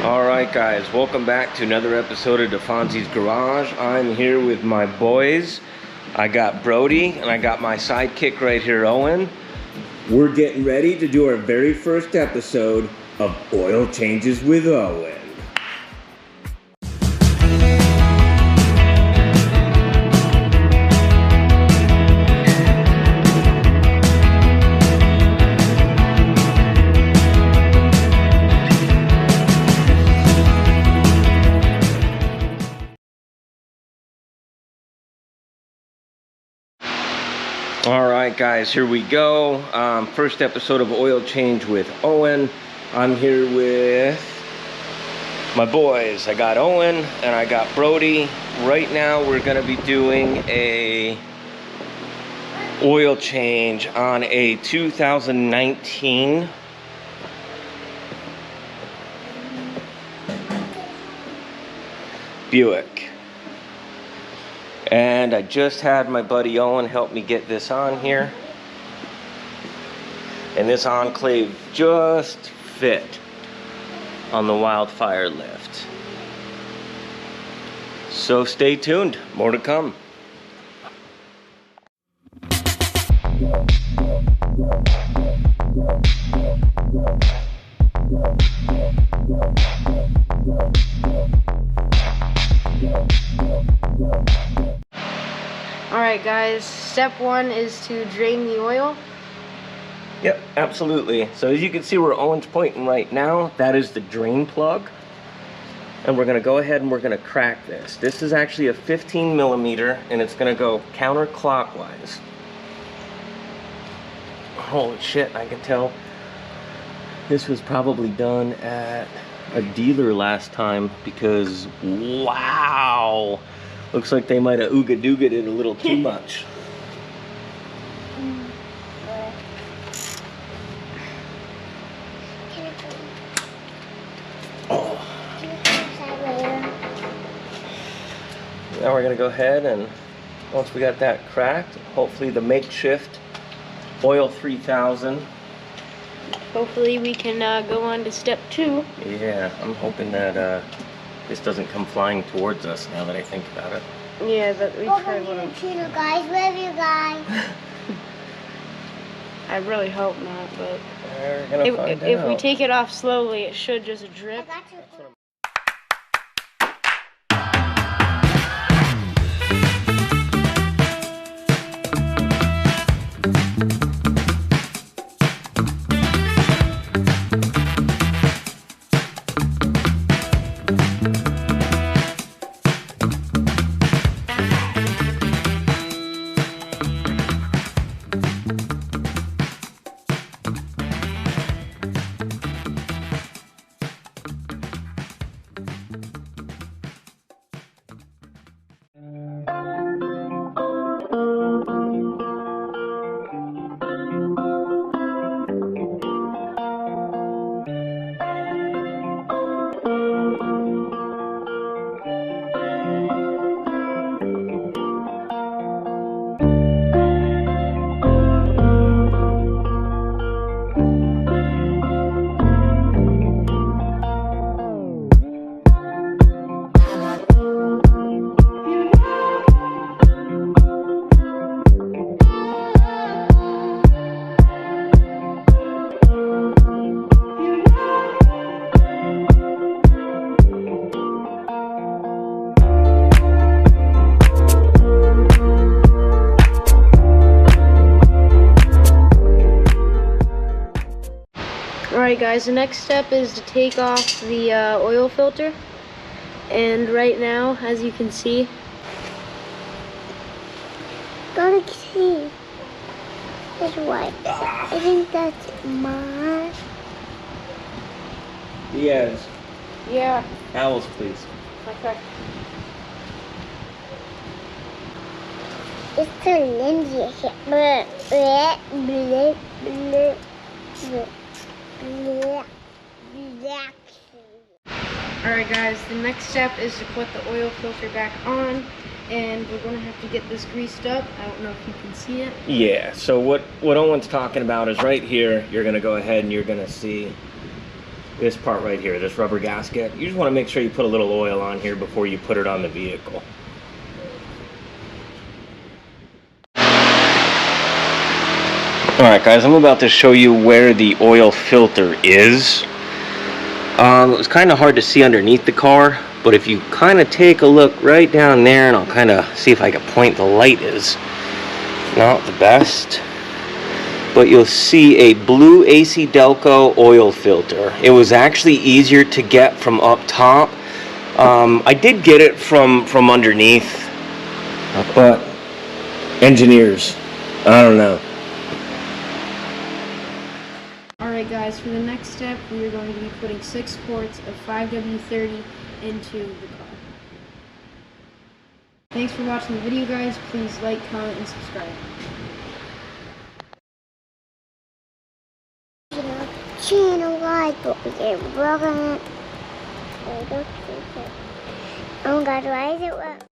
Alright guys, welcome back to another episode of DeFonzie's Garage. I'm here with my boys. I got Brody and I got my sidekick right here, Owen. We're getting ready to do our very first episode of Oil Changes with Owen. Alright guys, here we go. First episode of Oil Change with Owen. I'm here with my boys. I got Owen and I got Brody. Right now we're going to be doing a oil change on a 2019 Buick. And I just had my buddy Owen help me get this on here. And this Enclave just fit on the wildfire lift. So stay tuned, more to come. Alright guys, step one is to drain the oil. Yep, absolutely. So as you can see where Owen's pointing right now, that is the drain plug. And we're gonna go ahead and we're gonna crack this. This is actually a 15 millimeter and it's gonna go counterclockwise. Holy shit, I can tell this was probably done at a dealer last time because wow. Looks like they might have ooga-dooga'd it a little too much. Oh. Now we're going to go ahead and once we got that cracked, hopefully the makeshift Oil 3000. Hopefully we can go on to step two. Yeah, I'm hoping that this doesn't come flying towards us now that I think about it. Yeah, but we probably won't. Guys, love you guys. I really hope not, but We're gonna find if out. we take it off slowly, it should just drip. I got you. Alright guys, the next step is to take off the oil filter. And right now, as you can see, Don't see. It's white. I think that's mine. Diaz, yeah, owls please. okay. It's so Lindsay here. Bleh, bleh, bleh, bleh. Alright guys, the next step is to put the oil filter back on, and we're going to have to get this greased up. I don't know if you can see it. Yeah, so what Owen's talking about is right here. You're going to go ahead and you're going to see this part right here, this rubber gasket. You just want to make sure you put a little oil on here before you put it on the vehicle. Alright guys, I'm about to show you where the oil filter is. It was kind of hard to see underneath the car, but if you kind of take a look right down there, and I'll kind of see if I can point, the light is not the best, but you'll see a blue AC Delco oil filter. It was actually easier to get from up top. I did get it from underneath, but engineers, I don't know. Alright guys, for the next step, we are going to be putting 6 quarts of 5W30 into the car. Thanks for watching the video guys. Please like, comment, and subscribe. Channel guys, but we get broken. Oh God, why is it?